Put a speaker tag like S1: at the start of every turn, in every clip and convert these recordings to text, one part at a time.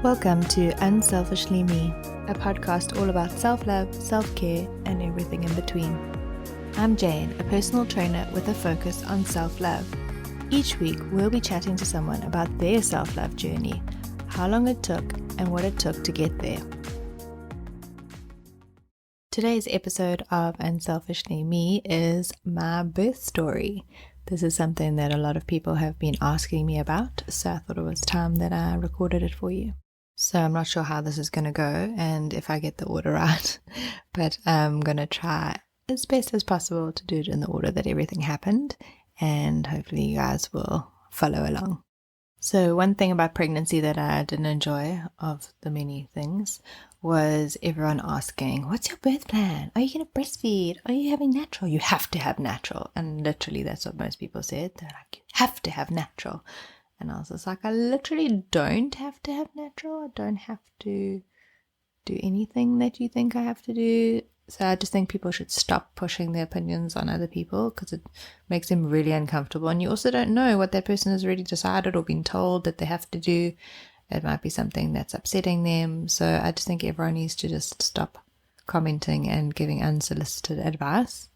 S1: Welcome to Unselfishly Me, a podcast all about self-love, self-care, and everything in between. I'm Jane, a personal trainer with a focus on self-love. Each week, we'll be chatting to someone about their self-love journey, how long it took, and what it took to get there. Today's episode of Unselfishly Me is my birth story. This is something that a lot of people have been asking me about, so I thought it was time that I recorded it for you. So I'm not sure how this is going to go and if I get the order right, but I'm going to try as best as possible to do it in the order that everything happened, and hopefully you guys will follow along. So one thing about pregnancy that I didn't enjoy, of the many things, was everyone asking, what's your birth plan? Are you going to breastfeed? Are you having natural? You have to have natural. And literally that's what most people said. They're like, you have to have natural. And I was just like, I literally don't have to have natural. I don't have to do anything that you think I have to do. So I just think people should stop pushing their opinions on other people, because it makes them really uncomfortable. And you also don't know what that person has already decided or been told that they have to do. It might be something that's upsetting them. So I just think everyone needs to just stop commenting and giving unsolicited advice.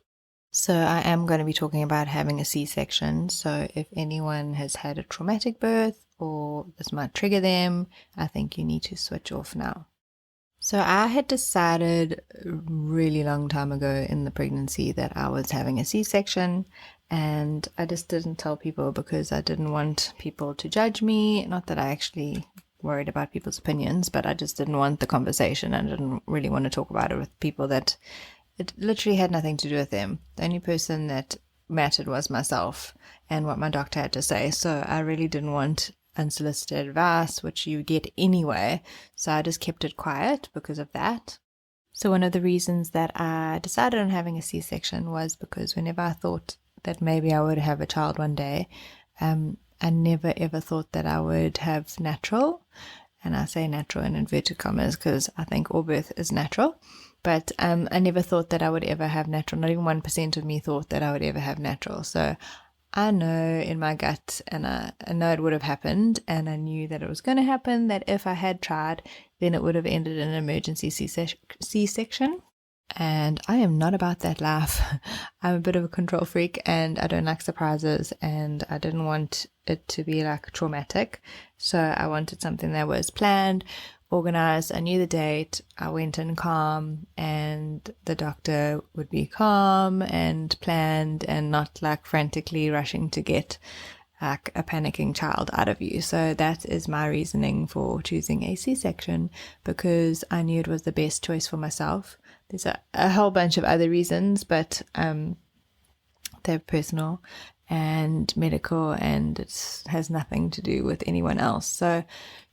S1: So I am going to be talking about having a C-section. So if anyone has had a traumatic birth or this might trigger them, I think you need to switch off now. So I had decided a really long time ago in the pregnancy that I was having a C-section, and I just didn't tell people because I didn't want people to judge me. Not that I actually worried about people's opinions, but I just didn't want the conversation. I didn't really want to talk about it with people that it literally had nothing to do with them. The only person that mattered was myself and what my doctor had to say. So I really didn't want unsolicited advice, which you get anyway. So I just kept it quiet because of that. So one of the reasons that I decided on having a C-section was because whenever I thought that maybe I would have a child one day, I never ever thought that I would have natural. And I say natural in inverted commas because I think all birth is natural. But I never thought that I would ever have natural. Not even 1% of me thought that I would ever have natural. So I know in my gut, and I know it would have happened, and I knew that it was going to happen, that if I had tried, then it would have ended in an emergency C-section. And I am not about that life. I'm a bit of a control freak, and I don't like surprises, and I didn't want it to be like traumatic. So I wanted something that was planned, organized. I knew the date. I went in calm, and the doctor would be calm and planned and not like frantically rushing to get like a panicking child out of you. So that is my reasoning for choosing a C-section, because I knew it was the best choice for myself. There's a whole bunch of other reasons, but they're personal and medical, and it has nothing to do with anyone else. So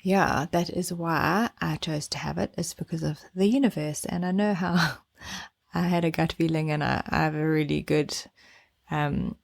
S1: yeah, that is why I chose to have it. It's because of the universe, and I know how I had a gut feeling, and I have a really good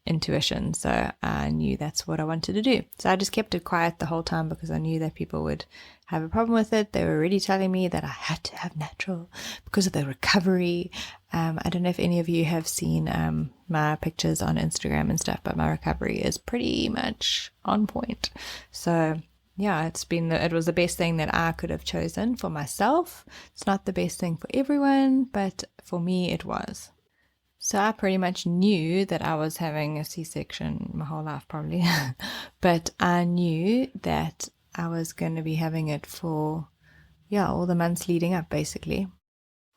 S1: intuition, so I knew that's what I wanted to do. So I just kept it quiet the whole time because I knew that people would have a problem with it. They were already telling me that I had to have natural because of the recovery. I don't know if any of you have seen my pictures on Instagram and stuff, but my recovery is pretty much on point. So yeah, it was the best thing that I could have chosen for myself. It's not the best thing for everyone, but for me it was. So I pretty much knew that I was having a C-section my whole life probably, but I knew that I was going to be having it for, all the months leading up basically.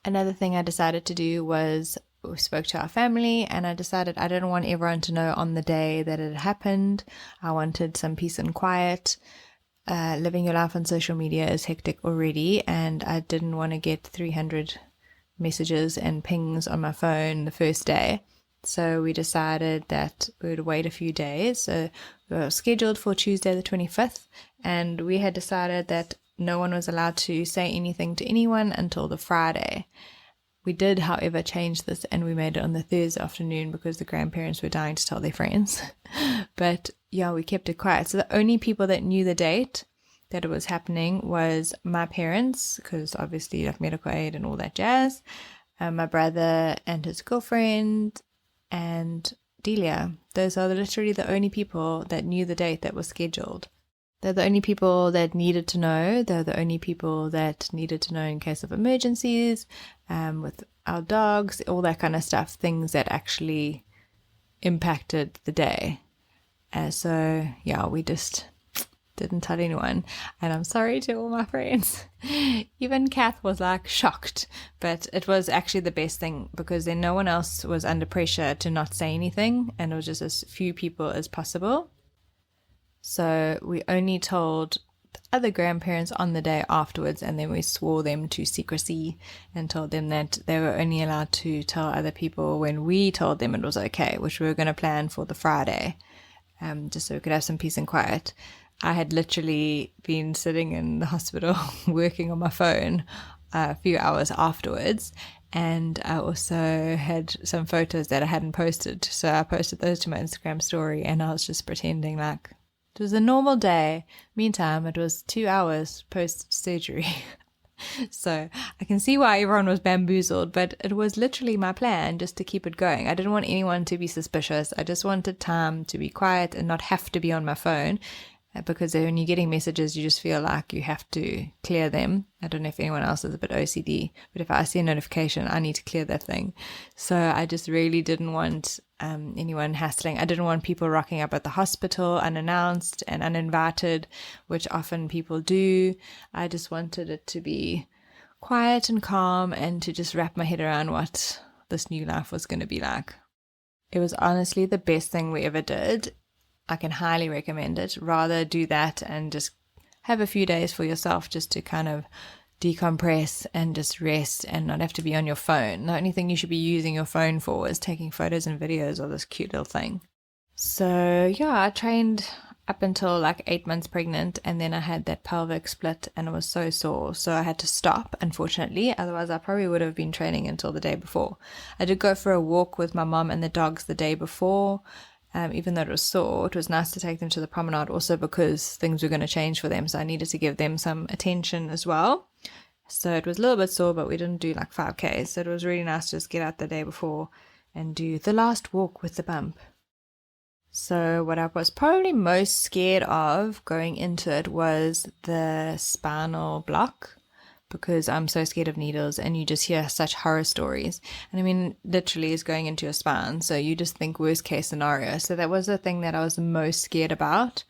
S1: Another thing I decided to do was we spoke to our family, and I decided I didn't want everyone to know on the day that it happened. I wanted some peace and quiet. Living your life on social media is hectic already, and I didn't want to get 300 messages and pings on my phone the first day. So we decided that we would wait a few days. So we were scheduled for Tuesday the 25th, and we had decided that no one was allowed to say anything to anyone until the Friday. We did, however, change this, and we made it on the Thursday afternoon because the grandparents were dying to tell their friends. But yeah, we kept it quiet. So the only people that knew the date that it was happening was my parents, because obviously like medical aid and all that jazz, my brother and his girlfriend, and Delia. Those are literally the only people that knew the date that was scheduled. They're the only people that needed to know. They're the only people that needed to know in case of emergencies, with our dogs, all that kind of stuff, things that actually impacted the day. So yeah, we just didn't tell anyone, and I'm sorry to all my friends. Even Kath was like shocked, but it was actually the best thing because then no one else was under pressure to not say anything, and it was just as few people as possible. So we only told the other grandparents on the day afterwards, and then we swore them to secrecy and told them that they were only allowed to tell other people when we told them it was okay, which we were going to plan for the Friday, just so we could have some peace and quiet. I had literally been sitting in the hospital working on my phone a few hours afterwards, and I also had some photos that I hadn't posted, so I posted those to my Instagram story, and I was just pretending like it was a normal day. Meantime, it was 2 hours post-surgery. So I can see why everyone was bamboozled, but it was literally my plan just to keep it going. I didn't want anyone to be suspicious. I just wanted time to be quiet and not have to be on my phone, because when you're getting messages, you just feel like you have to clear them. I don't know if anyone else is a bit OCD, but if I see a notification, I need to clear that thing. So I just really didn't want anyone hassling. I didn't want people rocking up at the hospital unannounced and uninvited, which often people do. I just wanted it to be quiet and calm and to just wrap my head around what this new life was going to be like. It was honestly the best thing we ever did. I can highly recommend it. Rather do that and just have a few days for yourself just to kind of decompress and just rest and not have to be on your phone. The only thing you should be using your phone for is taking photos and videos of this cute little thing. So yeah, I trained up until like 8 months pregnant, and then I had that pelvic split and it was so sore. So I had to stop, unfortunately. Otherwise, I probably would have been training until the day before. I did go for a walk with my mom and the dogs the day before. Even though it was sore, it was nice to take them to the promenade also because things were going to change for them. So I needed to give them some attention as well. So it was a little bit sore, but we didn't do like 5K. So it was really nice to just get out the day before and do the last walk with the bump. So what I was probably most scared of going into it was the spinal block, because I'm so scared of needles, and you just hear such horror stories. And I mean, literally is going into your spine. So you just think worst case scenario. So that was the thing that I was most scared about.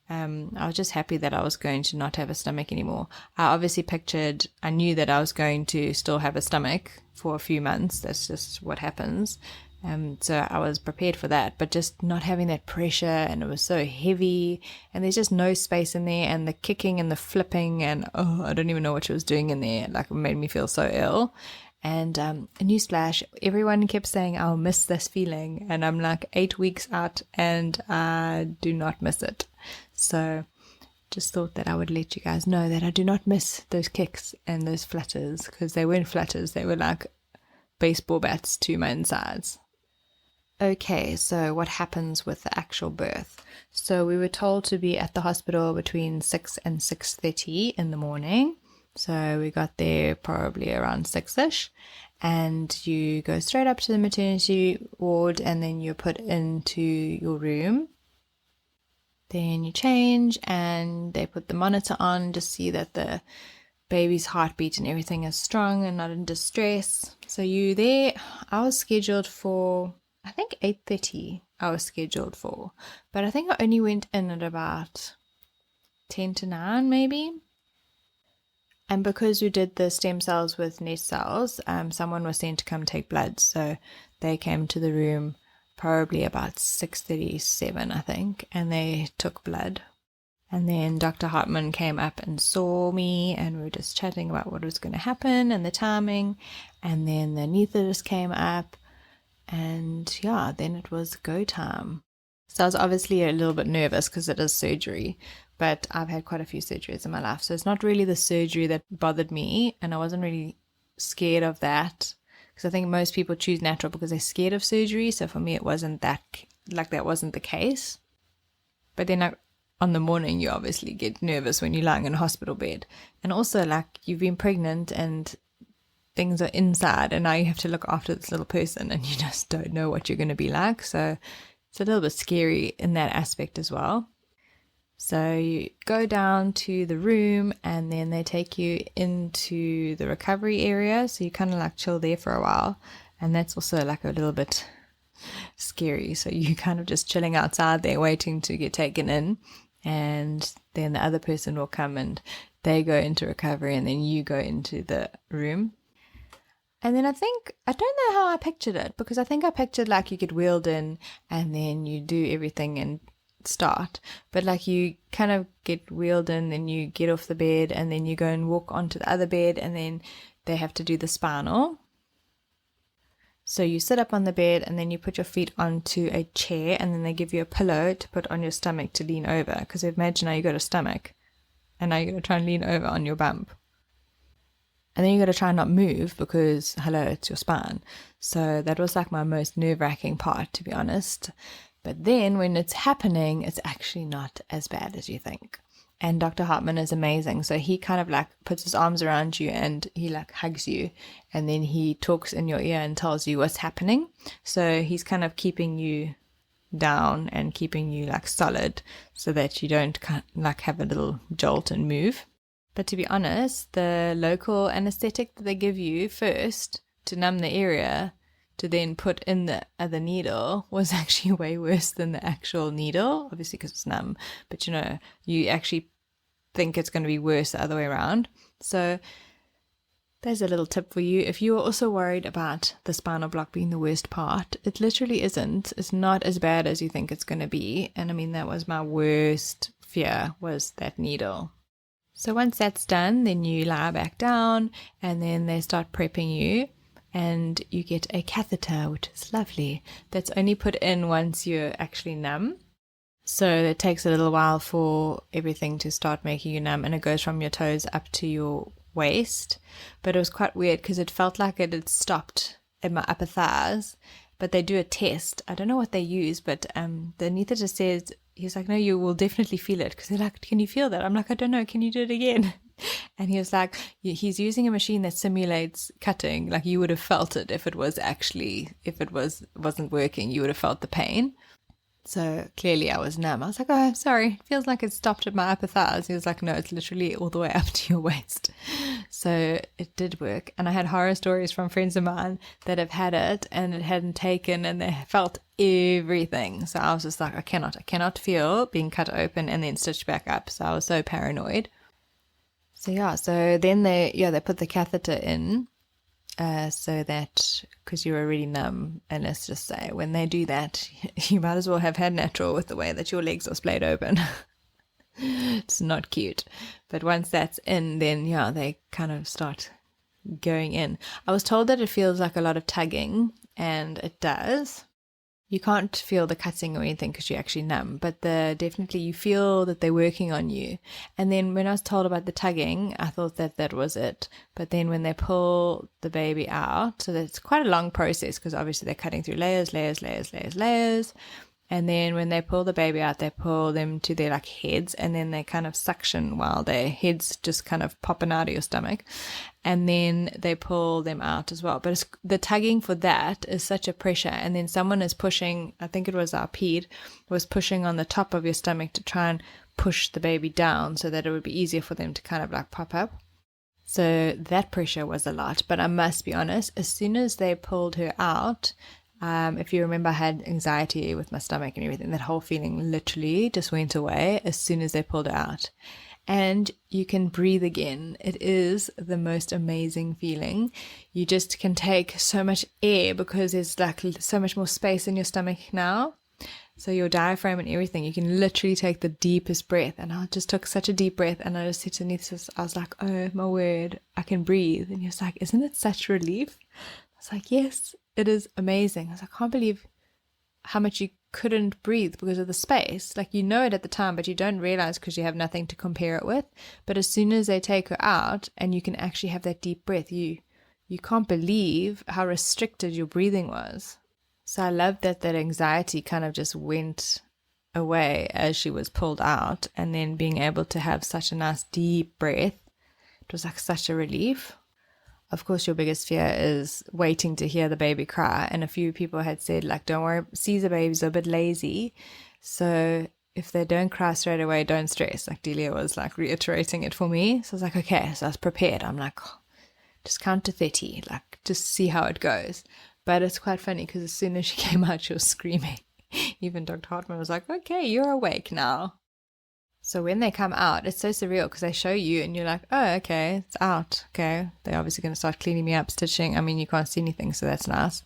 S1: I was just happy that I was going to not have a stomach anymore. I knew that I was going to still have a stomach for a few months. That's just what happens. So I was prepared for that, but just not having that pressure, and it was so heavy, and there's just no space in there, and the kicking and the flipping, and I don't even know what she was doing in there. Like, it made me feel so ill. And a newsflash, everyone kept saying, I'll miss this feeling, and I'm like 8 weeks out, and I do not miss it. So just thought that I would let you guys know that I do not miss those kicks and those flutters, because they weren't flutters, they were like baseball bats to my insides. Okay, so what happens with the actual birth? So we were told to be at the hospital between 6 and 6:30 in the morning. So we got there probably around 6ish, and you go straight up to the maternity ward, and then you're put into your room. Then you change, and they put the monitor on to see that the baby's heartbeat and everything is strong and not in distress. So you there. I was scheduled for, I think 8:30 I was scheduled for, but I think I only went in at about 10 to 9 maybe. And because we did the stem cells with nest cells, someone was sent to come take blood. So they came to the room probably about 6:37, I think, and they took blood. And then Dr. Hartman came up and saw me, and we were just chatting about what was going to happen and the timing. And then the anesthetist came up, and yeah, then it was go time. So I was obviously a little bit nervous because it is surgery, but I've had quite a few surgeries in my life. So it's not really the surgery that bothered me, and I wasn't really scared of that, because I think most people choose natural because they're scared of surgery. So for me, it wasn't that wasn't the case. But then on the morning, you obviously get nervous when you're lying in a hospital bed. And also, like, you've been pregnant and things are inside, and now you have to look after this little person, and you just don't know what you're going to be like. So it's a little bit scary in that aspect as well. So you go down to the room and then they take you into the recovery area. So you kind of like chill there for a while. And that's also like a little bit scary. So you kind of just chilling outside there waiting to get taken in. And then the other person will come and they go into recovery and then you go into the room. And then I don't know how I pictured it, because I think I pictured like you get wheeled in and then you do everything and start. But like you kind of get wheeled in, then you get off the bed and then you go and walk onto the other bed and then they have to do the spinal. So you sit up on the bed and then you put your feet onto a chair and then they give you a pillow to put on your stomach to lean over. Because imagine now you got a stomach and now you're going to try and lean over on your bump. And then you got to try and not move because, hello, it's your spine. So that was like my most nerve-wracking part, to be honest. But then when it's happening, it's actually not as bad as you think. And Dr. Hartman is amazing. So he kind of like puts his arms around you and he like hugs you. And then he talks in your ear and tells you what's happening. So he's kind of keeping you down and keeping you like solid so that you don't like have a little jolt and move. But to be honest, the local anesthetic that they give you first to numb the area to then put in the other needle was actually way worse than the actual needle, obviously because it's numb. But you know, you actually think it's going to be worse the other way around. So there's a little tip for you. If you are also worried about the spinal block being the worst part, it literally isn't. It's not as bad as you think it's going to be. And I mean, that was my worst fear, was that needle. So once that's done, then you lie back down and then they start prepping you and you get a catheter, which is lovely. That's only put in once you're actually numb. So it takes a little while for everything to start making you numb, and it goes from your toes up to your waist. But it was quite weird because it felt like it had stopped at my upper thighs. But they do a test. I don't know what they use, but the anaesthetist says, he's like, no, you will definitely feel it. Because they're like, can you feel that? I'm like, I don't know. Can you do it again? And he was like, he's using a machine that simulates cutting. Like you would have felt it if it wasn't working, you would have felt the pain. So clearly I was numb. I was like, oh, sorry. It feels like it stopped at my upper thighs. He was like, no, it's literally all the way up to your waist. So it did work. And I had horror stories from friends of mine that have had it and it hadn't taken and they felt everything. So I was just like, I cannot feel being cut open and then stitched back up. So I was so paranoid. So yeah, so then they put the catheter in. So that, because you're already numb, and let's just say when they do that, you might as well have had natural with the way that your legs are splayed open. It's not cute. But once that's in, then yeah, they kind of start going in. I was told that it feels like a lot of tugging, and it does. You can't feel the cutting or anything because you're actually numb, but definitely you feel that they're working on you. And then when I was told about the tugging, I thought that was it. But then when they pull the baby out, so that's quite a long process because obviously they're cutting through layers. And then when they pull the baby out, they pull them to their like heads and then they kind of suction while their heads just kind of popping out of your stomach. And then they pull them out as well. But the tugging for that is such a pressure. And then someone is pushing, I think it was our ped, was pushing on the top of your stomach to try and push the baby down so that it would be easier for them to kind of like pop up. So that pressure was a lot. But I must be honest, as soon as they pulled her out, if you remember, I had anxiety with my stomach and everything. That whole feeling literally just went away as soon as they pulled her out. And you can breathe again. It is the most amazing feeling. You just can take so much air because there's like so much more space in your stomach now. So your diaphragm and everything, you can literally take the deepest breath. And I just took such a deep breath and I just said to Nithis, I was like, oh my word, I can breathe. And he was like, isn't it such relief? I was like, yes, it is amazing. I was like, I can't believe how much you couldn't breathe because of the space. Like, you know it at the time, but you don't realize because you have nothing to compare it with. But as soon as they take her out and you can actually have that deep breath, you can't believe how restricted your breathing was. So I love that anxiety kind of just went away as she was pulled out, and then being able to have such a nice deep breath, it was like such a relief. Of course, your biggest fear is waiting to hear the baby cry. And a few people had said, like, don't worry, Caesar babies are a bit lazy. So if they don't cry straight away, don't stress. Like Delia was like reiterating it for me. So I was like, okay. So I was prepared. I'm like, oh, just count to 30, like just see how it goes. But it's quite funny because as soon as she came out, she was screaming. Even Dr. Hartman was like, okay, you're awake now. So when they come out, it's so surreal because they show you and you're like, oh, okay, it's out. Okay. They're obviously going to start cleaning me up, stitching. I mean, you can't see anything, so that's nice.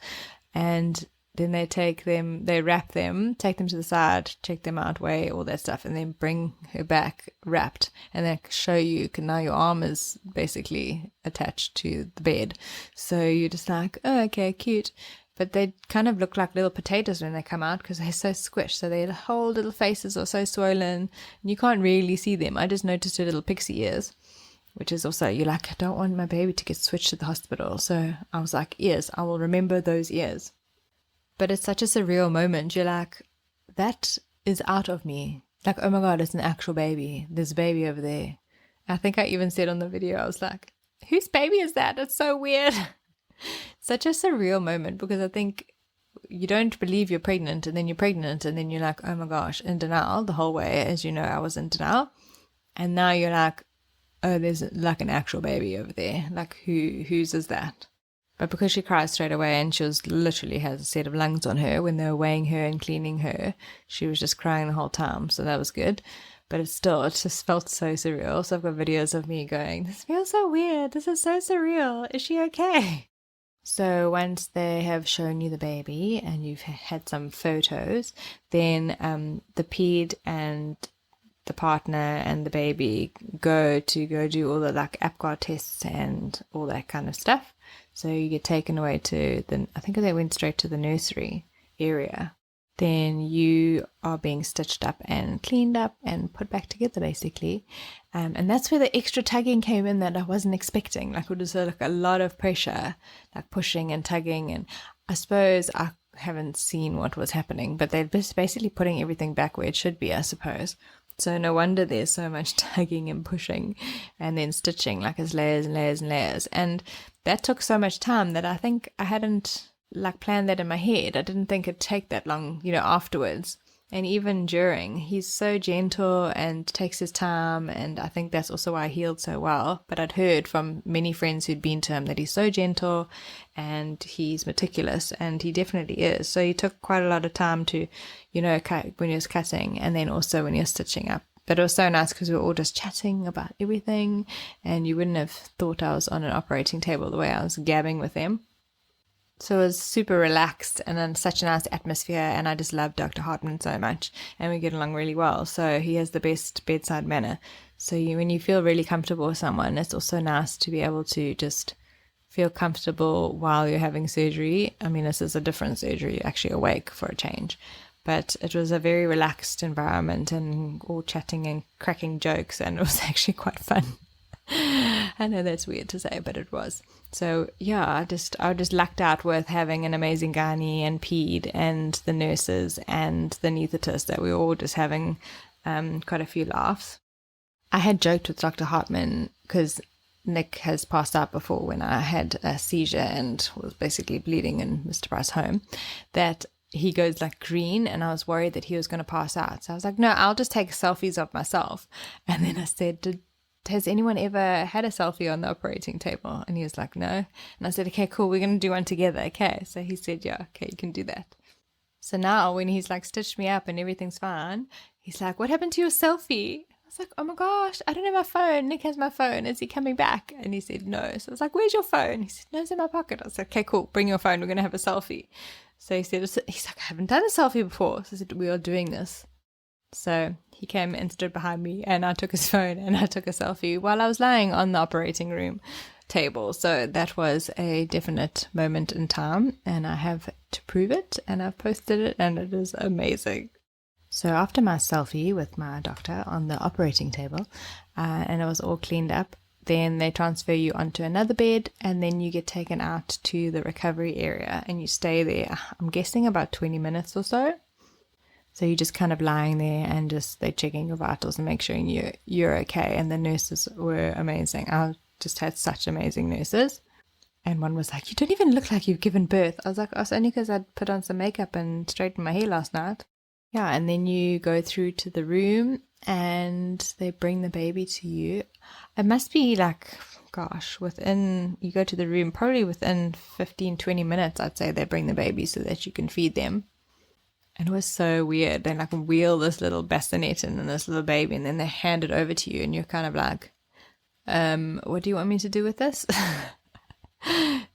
S1: And then they wrap them, take them to the side, check them out, weigh, all that stuff, and then bring her back wrapped and then show you, now your arm is basically attached to the bed. So you're just like, oh, okay, cute. But they kind of look like little potatoes when they come out because they're so squished. So their whole little faces are so swollen and you can't really see them. I just noticed her little pixie ears, which is also, you're like, I don't want my baby to get switched to the hospital. So I was like, ears, I will remember those ears. But it's such a surreal moment. You're like, that is out of me. Like, oh my God, it's an actual baby. There's a baby over there. I think I even said on the video, I was like, whose baby is that? It's so weird. Such a surreal moment because I think you don't believe you're pregnant and then you're pregnant and then you're like, oh my gosh, in denial the whole way. As you know, I was in denial. And now you're like, oh, there's like an actual baby over there. Like, whose is that? But because she cries straight away and she literally has a set of lungs on her when they were weighing her and cleaning her, she was just crying the whole time. So that was good. But it just felt so surreal. So I've got videos of me going, this feels so weird. This is so surreal. Is she okay? So once they have shown you the baby and you've had some photos, then the ped and the partner and the baby go do all the like APGAR tests and all that kind of stuff. So you get taken away to I think they went straight to the nursery area. Then you are being stitched up and cleaned up and put back together basically. And that's where the extra tugging came in that I wasn't expecting. Like it was like a lot of pressure, like pushing and tugging. And I suppose I haven't seen what was happening, but they're just basically putting everything back where it should be, I suppose. So no wonder there's so much tugging and pushing and then stitching, like it's layers and layers and layers. And that took so much time that I think I hadn't like planned that in my head. I didn't think it'd take that long, afterwards. And even during, he's so gentle and takes his time. And I think that's also why I healed so well. But I'd heard from many friends who'd been to him that he's so gentle and he's meticulous, and he definitely is. So he took quite a lot of time to, cut when he was cutting and then also when he was stitching up. But it was so nice because we were all just chatting about everything, and you wouldn't have thought I was on an operating table the way I was gabbing with them. So it was super relaxed and then such a nice atmosphere, and I just love Dr. Hartman so much, and we get along really well. So he has the best bedside manner. So when you feel really comfortable with someone, it's also nice to be able to just feel comfortable while you're having surgery. I mean, this is a different surgery, you're actually awake for a change. But it was a very relaxed environment and all chatting and cracking jokes, and it was actually quite fun. I know that's weird to say, but it was. So yeah, I just lucked out with having an amazing gynae and ped and the nurses and the anaesthetist, that we were all just having quite a few laughs. I had joked with Dr. Hartman because Nick has passed out before when I had a seizure and was basically bleeding in Mr. Price's home, that he goes like green, and I was worried that he was going to pass out. So I was like, no, I'll just take selfies of myself. And then I said, has anyone ever had a selfie on the operating table? And he was like, no. And I said, okay, cool, we're going to do one together. Okay. So he said, yeah, okay, you can do that. So now when he's like stitched me up and everything's fine, he's like, what happened to your selfie? I was like, oh my gosh, I don't have my phone. Nick has my phone. Is he coming back? And he said, no. So I was like, where's your phone? He said, no, it's in my pocket. I was like, okay, cool, bring your phone. We're going to have a selfie. So he said, he's like, I haven't done a selfie before. So I said, we are doing this. So he came and stood behind me, and I took his phone and I took a selfie while I was lying on the operating room table. So that was a definite moment in time, and I have to prove it, and I've posted it, and it is amazing. So after my selfie with my doctor on the operating table, and it was all cleaned up, then they transfer you onto another bed, and then you get taken out to the recovery area and you stay there, I'm guessing about 20 minutes or so. So you're just kind of lying there and just they're checking your vitals and make sure you're okay. And the nurses were amazing. I just had such amazing nurses. And one was like, you don't even look like you've given birth. I was like, oh, it's only because I'd put on some makeup and straightened my hair last night. Yeah, and then you go through to the room and they bring the baby to you. It must be like, gosh, you go to the room, probably within 15-20 minutes, I'd say they bring the baby so that you can feed them. And it was so weird. They like wheel this little bassinet in and this little baby, and then they hand it over to you, and you're kind of like, what do you want me to do with this?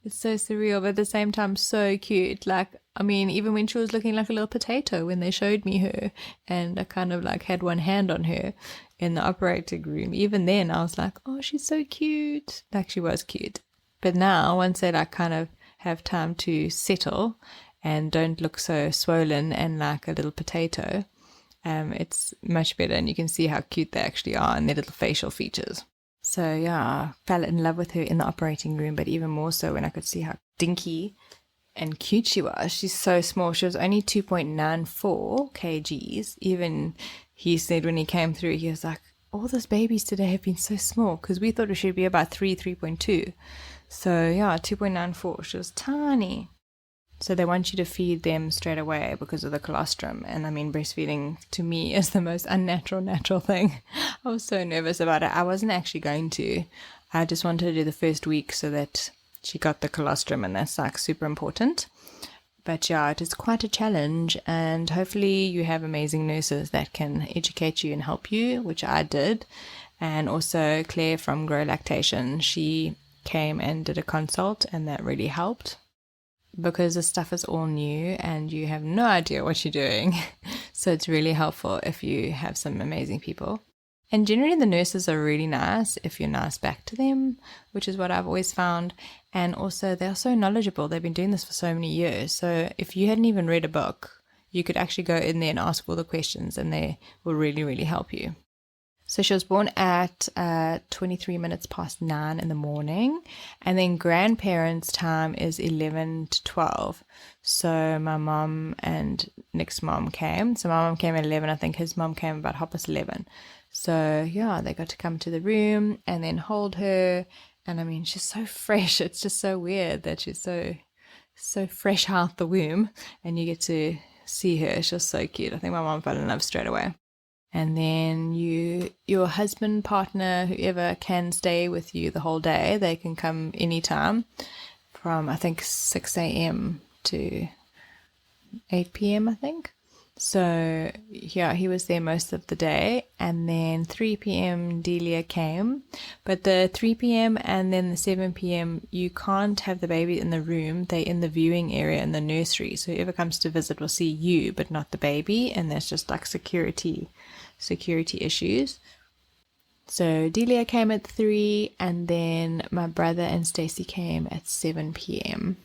S1: It's so surreal, but at the same time so cute. Like, I mean, even when she was looking like a little potato when they showed me her, and I kind of like had one hand on her in the operating room, even then I was like, oh, she's so cute. Like, she was cute. But now, once they like kind of have time to settle and don't look so swollen and like a little potato, it's much better, and you can see how cute they actually are and their little facial features. So yeah, I fell in love with her in the operating room, but even more so when I could see how dinky and cute she was. She's so small. She was only 2.94 kgs. Even he said when he came through, he was like, all those babies today have been so small, because we thought it should be about 3.2. So yeah, 2.94. She was tiny. So they want you to feed them straight away because of the colostrum. And I mean, breastfeeding to me is the most natural thing. I was so nervous about it. I wasn't actually going to. I just wanted to do the first week so that she got the colostrum, and that's like super important. But yeah, it is quite a challenge, and hopefully you have amazing nurses that can educate you and help you, which I did. And also Claire from Grow Lactation, she came and did a consult, and that really helped, because the stuff is all new and you have no idea what you're doing. So it's really helpful if you have some amazing people. And generally the nurses are really nice if you're nice back to them, which is what I've always found. And also they're so knowledgeable. They've been doing this for so many years. So if you hadn't even read a book, you could actually go in there and ask all the questions, and they will really, really help you. So she was born at 23 minutes past 9 in the morning, and then grandparents' time is 11 to 12. So my mom and Nick's mom came. So my mom came at 11. I think his mom came about 11:30. So yeah, they got to come to the room and then hold her. And I mean, she's so fresh. It's just so weird that she's so fresh out the womb, and you get to see her. She's so cute. I think my mom fell in love straight away. And then your husband, partner, whoever can stay with you the whole day, they can come anytime from, I think, 6 a.m. to 8 p.m., I think. So, yeah, he was there most of the day. And then 3 p.m. Delia came. But the 3 p.m. and then the 7 p.m., you can't have the baby in the room. They're in the viewing area in the nursery. So whoever comes to visit will see you, but not the baby. And there's just like security issues. So Delia came at 3, and then my brother and Stacy came at 7 p.m.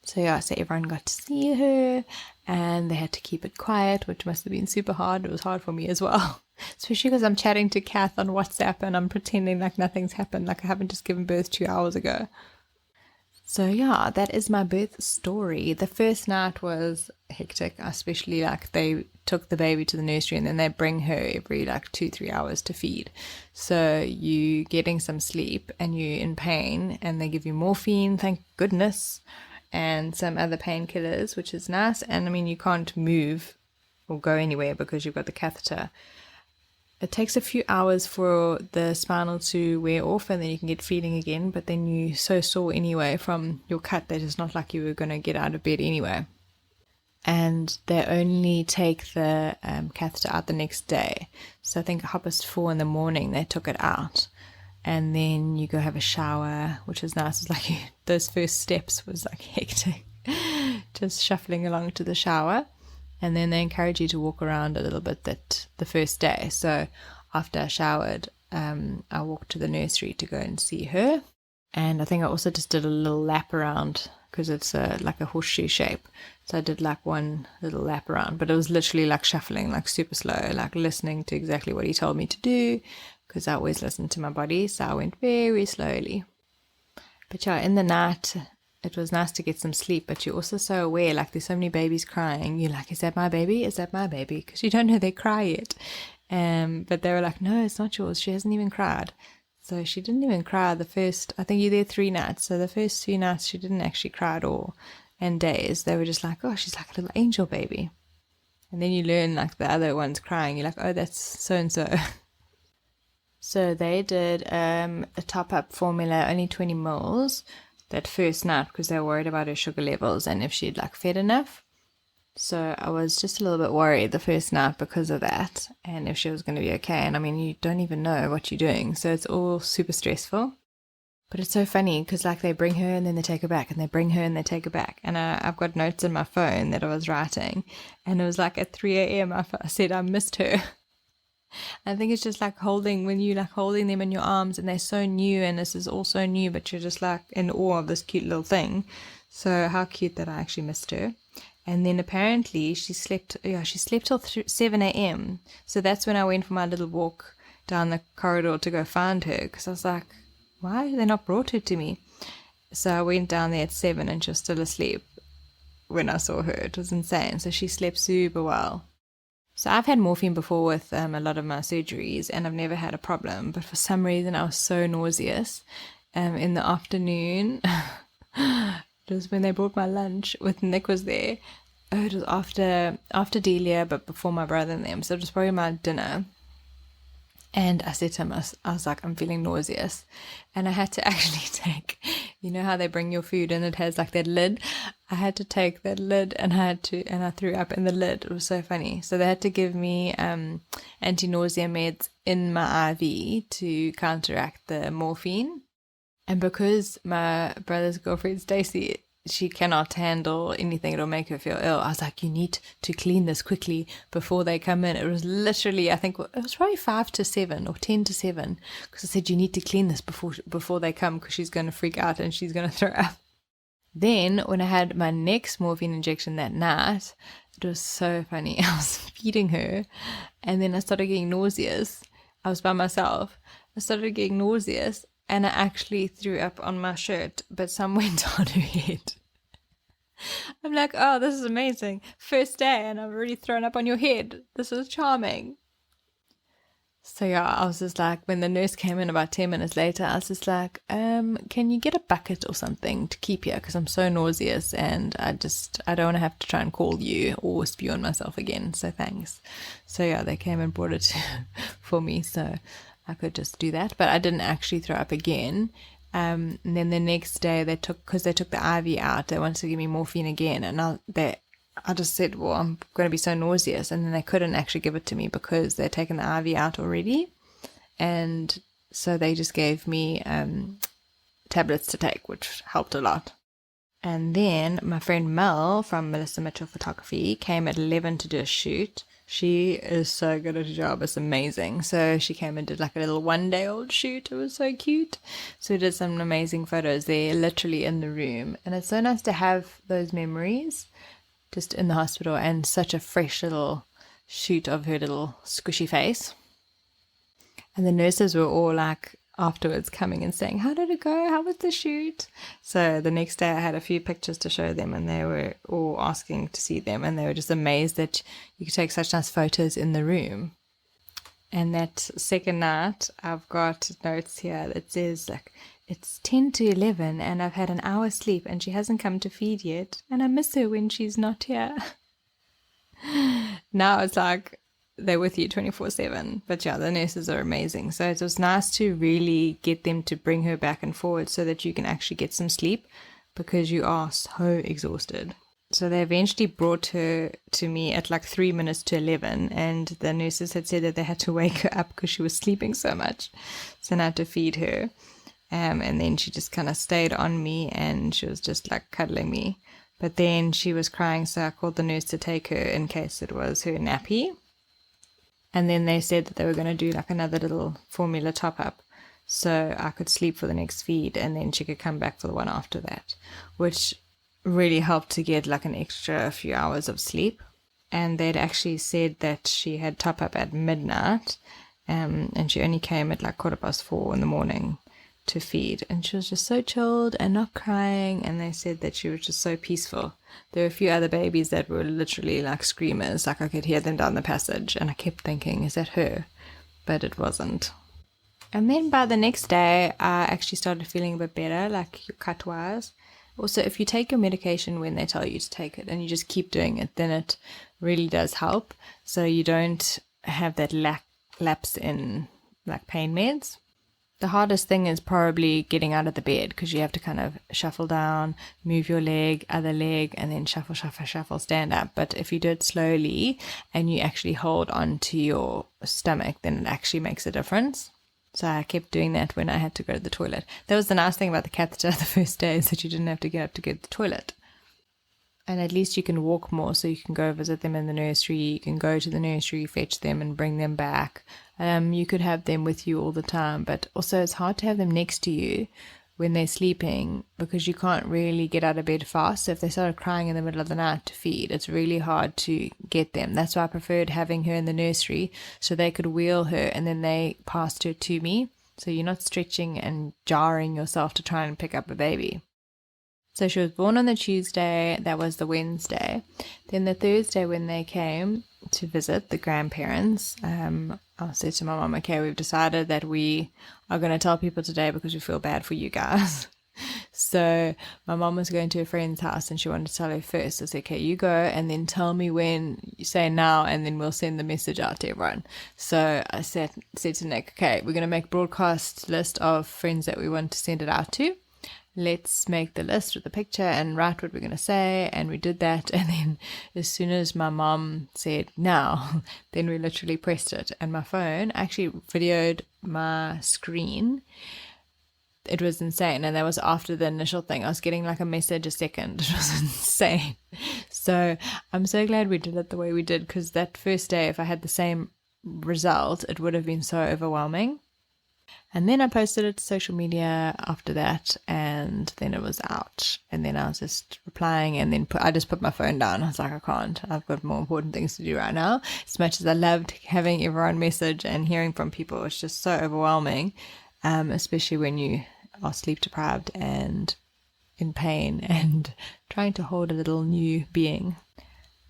S1: So yeah, so everyone got to see her, and they had to keep it quiet, which must have been super hard. It was hard for me as well, especially because I'm chatting to Kath on WhatsApp and I'm pretending like nothing's happened, like I haven't just given birth 2 hours ago. So yeah, that is my birth story. The first night was hectic, especially like they took the baby to the nursery and then they bring her every like 2-3 hours to feed. So you getting some sleep and you're in pain, and they give you morphine, thank goodness, and some other painkillers, which is nice. And I mean, you can't move or go anywhere because you've got the catheter. It takes a few hours for the spinal to wear off, and then you can get feeding again, but then you're so sore anyway from your cut that it's not like you were going to get out of bed anyway. And they only take the catheter out the next day. So I think 4:30 in the morning they took it out. And then you go have a shower, which is nice. It's like those first steps was like hectic, just shuffling along to the shower. And then they encourage you to walk around a little bit the first day. So after I showered, I walked to the nursery to go and see her. And I think I also just did a little lap around, because it's like a horseshoe shape. So I did like one little lap around, but it was literally like shuffling, like super slow, like listening to exactly what he told me to do, because I always listen to my body. So I went very slowly. But yeah, in the night, it was nice to get some sleep, but you're also so aware, like there's so many babies crying. You're like, is that my baby? Is that my baby? Because you don't know they cry yet. But they were like, no, it's not yours. She hasn't even cried. So she didn't even cry the first, I think you're there 3 nights. So the first 2 nights, she didn't actually cry at all. And days, they were just like, oh, she's like a little angel baby. And then you learn like the other one's crying. You're like, oh, that's so and so. So they did a top-up formula, only 20 mils, that first night because they were worried about her sugar levels and if she'd like fed enough. So I was just a little bit worried the first night because of that and if she was going to be okay. And I mean, you don't even know what you're doing. So it's all super stressful. But it's so funny because like they bring her and then they take her back and they bring her and they take her back. And I've got notes in my phone that I was writing. And it was like at 3 a.m. I said I missed her. I think it's just like when you like holding them in your arms and they're so new and this is all so new, but you're just like in awe of this cute little thing. So how cute that I actually missed her. And then apparently she slept till 7 a.m. So that's when I went for my little walk down the corridor to go find her because I was like, why have they not brought her to me? So I went down there at 7 and she was still asleep when I saw her. It was insane. So she slept super well. So I've had morphine before with a lot of my surgeries and I've never had a problem. But for some reason I was so nauseous in the afternoon. It was when they brought my lunch with Nick was there. Oh, it was after Delia, but before my brother and them. So it was probably my dinner. And I said to him, I was like, I'm feeling nauseous. And I had to actually take, you know how they bring your food and it has like that lid? I had to take that lid and I threw up in the lid. It was so funny. So they had to give me anti-nausea meds in my IV to counteract the morphine. And because my brother's girlfriend, Stacey, she cannot handle anything, it'll make her feel ill. I was like, you need to clean this quickly before they come in. It was literally, I think it was probably 5 to 7 or 10 to 7 because I said you need to clean this before they come because she's going to freak out and she's going to throw up. Then when I had my next morphine injection that night, it was so funny. I was feeding her and then I started getting nauseous. I was by myself. I started getting nauseous. And I actually threw up on my shirt, but some went on her head. I'm like, oh, this is amazing. First day and I've already thrown up on your head. This is charming. So yeah, I was just like, when the nurse came in about 10 minutes later, I was just like, can you get a bucket or something to keep here? Because I'm so nauseous and I don't want to have to try and call you or spew on myself again. So thanks. So yeah, they came and brought it for me. So I could just do that, but I didn't actually throw up again. And then the next day because they took the IV out, they wanted to give me morphine again, and I just said, well, I'm going to be so nauseous, and then they couldn't actually give it to me because they'd taken the IV out already, and so they just gave me tablets to take, which helped a lot. And then my friend Mel from Melissa Mitchell Photography came at 11 to do a shoot. She is so good at her job. It's amazing. So she came and did like a little 1-day-old shoot. It was so cute. So we did some amazing photos there, literally in the room. And it's so nice to have those memories just in the hospital and such a fresh little shoot of her little squishy face. And the nurses were all like afterwards coming and saying, how did it go? How was the shoot? So the next day I had a few pictures to show them and they were all asking to see them and they were just amazed that you could take such nice photos in the room. And that second night I've got notes here that says like, it's 10 to 11 and I've had an hour's sleep and she hasn't come to feed yet and I miss her when she's not here. Now it's like they're with you 24/7. But yeah, the nurses are amazing. So it was nice to really get them to bring her back and forward so that you can actually get some sleep because you are so exhausted. So they eventually brought her to me at like 3 minutes to 11 and the nurses had said that they had to wake her up because she was sleeping so much. So I had to feed her. And then she just kind of stayed on me and she was just like cuddling me. But then she was crying, so I called the nurse to take her in case it was her nappy. And then they said that they were going to do like another little formula top up so I could sleep for the next feed and then she could come back for the one after that, which really helped to get like an extra few hours of sleep. And they'd actually said that she had top up at midnight and she only came at like 4:15 in the morning to feed, and she was just so chilled and not crying, and they said that she was just so peaceful. There were a few other babies that were literally like screamers, like I could hear them down the passage, and I kept thinking, is that her? But it wasn't. And then by the next day I actually started feeling a bit better, like cut wise. Also, if you take your medication when they tell you to take it and you just keep doing it, then it really does help. So you don't have that lapse in like pain meds. The hardest thing is probably getting out of the bed, because you have to kind of shuffle down, move your leg, other leg, and then shuffle, shuffle, shuffle, stand up. But if you do it slowly and you actually hold on to your stomach, then it actually makes a difference. So I kept doing that when I had to go to the toilet. That was the nice thing about the catheter the first day, is that you didn't have to get up to go to the toilet. And at least you can walk more, so you can go visit them in the nursery. You can go to the nursery, fetch them and bring them back. You could have them with you all the time, but also it's hard to have them next to you when they're sleeping, because you can't really get out of bed fast. So if they started crying in the middle of the night to feed, it's really hard to get them. That's why I preferred having her in the nursery, so they could wheel her and then they passed her to me. So you're not stretching and jarring yourself to try and pick up a baby. So she was born on the Tuesday, that was the Wednesday. Then the Thursday when they came to visit the grandparents, I said to my mom, okay, we've decided that we are going to tell people today because we feel bad for you guys. So my mom was going to a friend's house and she wanted to tell her first. So I said, okay, you go and then tell me when, you say now, and then we'll send the message out to everyone. So I said to Nick, okay, we're going to make a broadcast list of friends that we want to send it out to. Let's make the list with the picture and write what we're going to say. And we did that. And then as soon as my mom said now, then we literally pressed it. And my phone actually videoed my screen. It was insane. And that was after the initial thing. I was getting like a message a second. It was insane. So I'm so glad we did it the way we did, because that first day, if I had the same result, it would have been so overwhelming. And then I posted it to social media after that, and then it was out. And then I was just replying, and then I just put my phone down. I was like, I can't. I've got more important things to do right now. As much as I loved having everyone message and hearing from people, it's just so overwhelming, especially when you are sleep deprived and in pain and trying to hold a little new being.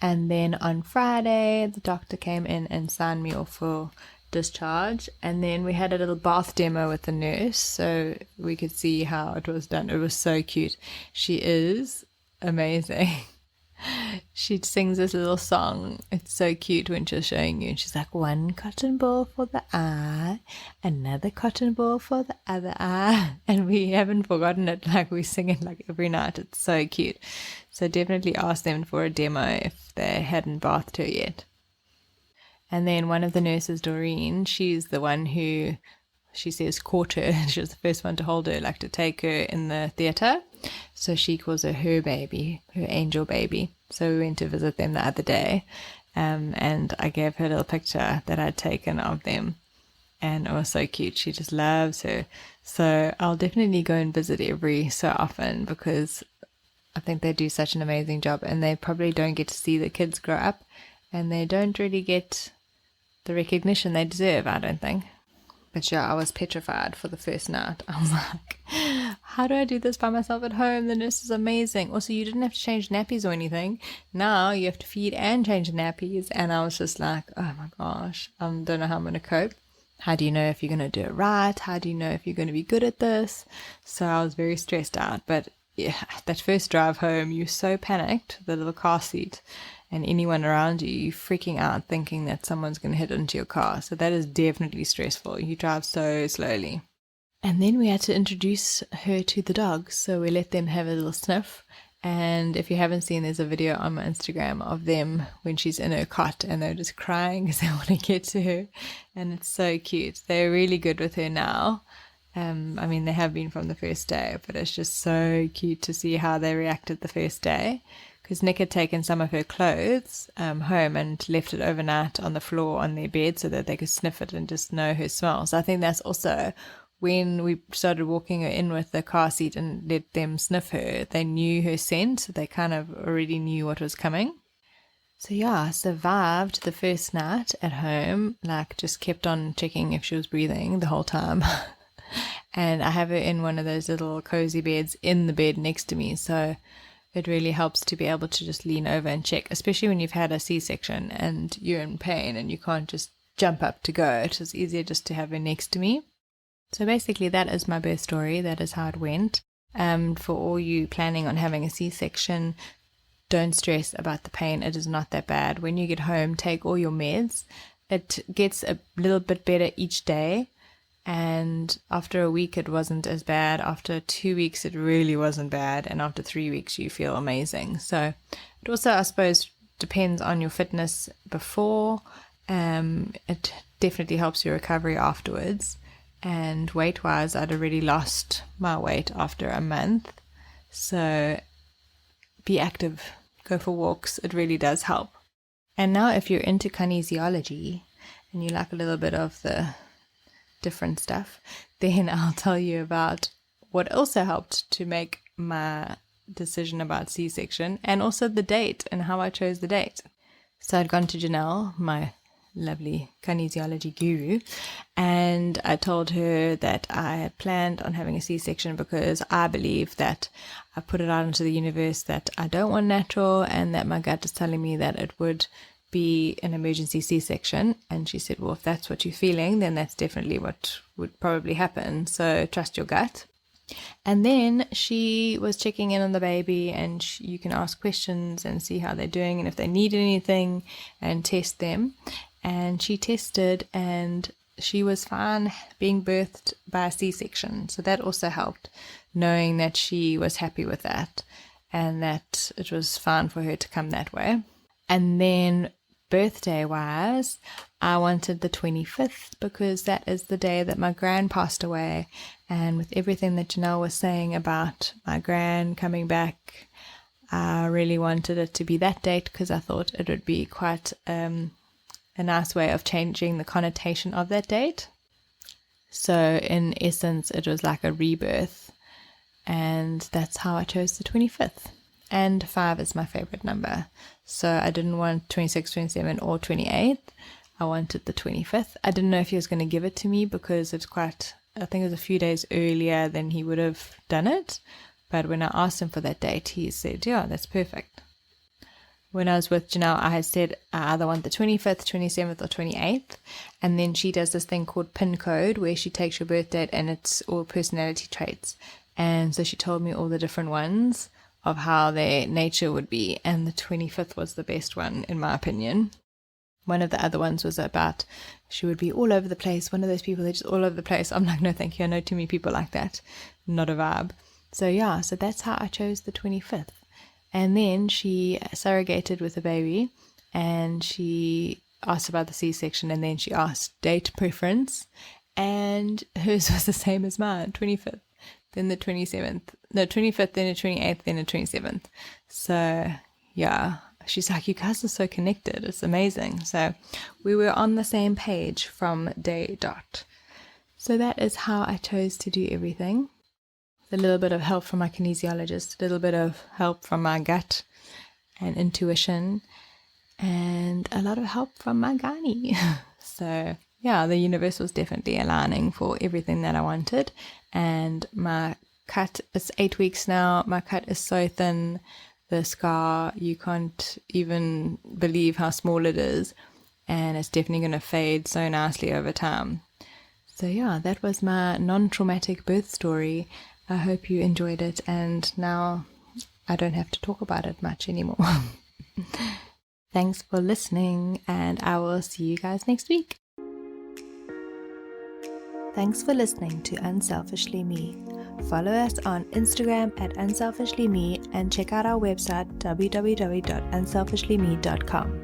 S1: And then on Friday, the doctor came in and signed me off for discharge, and then we had a little bath demo with the nurse so we could see how it was done. It was so cute. She is amazing. She sings this little song. It's so cute when she's showing you, and she's like, one cotton ball for the eye, another cotton ball for the other eye, and we haven't forgotten it. Like, we sing it like every night. It's so cute. So definitely ask them for a demo if they hadn't bathed her yet. And then one of the nurses, Doreen, she's the one who, she says, caught her. She was the first one to hold her, like to take her in the theatre. So she calls her baby, her angel baby. So we went to visit them the other day, and I gave her a little picture that I'd taken of them. And it was so cute. She just loves her. So I'll definitely go and visit every so often, because I think they do such an amazing job, and they probably don't get to see the kids grow up, and they don't really get the recognition they deserve, I don't think. But yeah, I was petrified for the first night. I was like, how do I do this by myself at home? The nurse is amazing. Also, you didn't have to change nappies or anything. Now you have to feed and change nappies. And I was just like, oh my gosh, I don't know how I'm going to cope. How do you know if you're going to do it right? How do you know if you're going to be good at this? So I was very stressed out. But yeah, that first drive home, you're so panicked, the little car seat, and anyone around you, you're freaking out thinking that someone's going to hit into your car. So that is definitely stressful. You drive so slowly. And then we had to introduce her to the dogs. So we let them have a little sniff. And if you haven't seen, there's a video on my Instagram of them when she's in her cot and they're just crying because they want to get to her. And it's so cute. They're really good with her now. I mean, they have been from the first day, but it's just so cute to see how they reacted the first day. Because Nick had taken some of her clothes home and left it overnight on the floor on their bed so that they could sniff it and just know her smell. So I think that's also when we started walking her in with the car seat and let them sniff her, they knew her scent. So they kind of already knew what was coming. So yeah, I survived the first night at home, like just kept on checking if she was breathing the whole time. And I have her in one of those little cozy beds in the bed next to me. So it really helps to be able to just lean over and check, especially when you've had a C-section and you're in pain and you can't just jump up to go. It was easier just to have her next to me. So basically that is my birth story. That is how it went. For all you planning on having a C-section, don't stress about the pain. It is not that bad. When you get home, take all your meds. It gets a little bit better each day. And after a week, it wasn't as bad. After 2 weeks, it really wasn't bad. And after 3 weeks, you feel amazing. So it also, I suppose, depends on your fitness before. It definitely helps your recovery afterwards. And weight-wise, I'd already lost my weight after a month. So be active. Go for walks. It really does help. And now if you're into kinesiology and you like a little bit of the different stuff, then I'll tell you about what also helped to make my decision about C-section, and also the date and how I chose the date. So I'd gone to Janelle, my lovely kinesiology guru, and I told her that I had planned on having a C-section because I believe that I put it out into the universe that I don't want natural, and that my gut is telling me that it would be an emergency C-section. And she said, well, if that's what you're feeling, then that's definitely what would probably happen, so trust your gut. And then she was checking in on the baby, and you can ask questions and see how they're doing and if they need anything and test them. And she tested, and she was fine being birthed by a C-section. So that also helped, knowing that she was happy with that and that it was fine for her to come that way. And then birthday wise, I wanted the 25th because that is the day that my gran passed away. And with everything that Janelle was saying about my gran coming back, I really wanted it to be that date because I thought it would be quite a nice way of changing the connotation of that date. So in essence, it was like a rebirth, and that's how I chose the 25th. And 5 is my favorite number. So I didn't want 26, 27 or 28. I wanted the 25th. I didn't know if he was going to give it to me because it's quite, I think it was a few days earlier than he would have done it. But when I asked him for that date, he said, yeah, that's perfect. When I was with Janelle, I had said I either want the 25th, 27th or 28th. And then she does this thing called pin code where she takes your birth date and it's all personality traits. And so she told me all the different ones of how their nature would be, and the 25th was the best one in my opinion. One of the other ones was about she would be all over the place, one of those people that just all over the place. I'm like, no thank you, I know too many people like that, not a vibe. So yeah, so that's how I chose the 25th. And then she surrogated with a baby, and she asked about the C-section, and then she asked date preference, and hers was the same as mine, 25th. Then the 27th, no, 25th, then the 28th, then the 27th. So, yeah, she's like, you guys are so connected. It's amazing. So we were on the same page from day dot. So that is how I chose to do everything. With a little bit of help from my kinesiologist, a little bit of help from my gut and intuition, and a lot of help from my gynae. So yeah, the universe was definitely aligning for everything that I wanted. And my cut is 8 weeks now. My cut is so thin. The scar, you can't even believe how small it is. And it's definitely going to fade so nicely over time. So yeah, that was my non-traumatic birth story. I hope you enjoyed it. And now I don't have to talk about it much anymore. Thanks for listening, and I will see you guys next week. Thanks for listening to Unselfishly Me. Follow us on Instagram at unselfishlyme and check out our website www.unselfishlyme.com.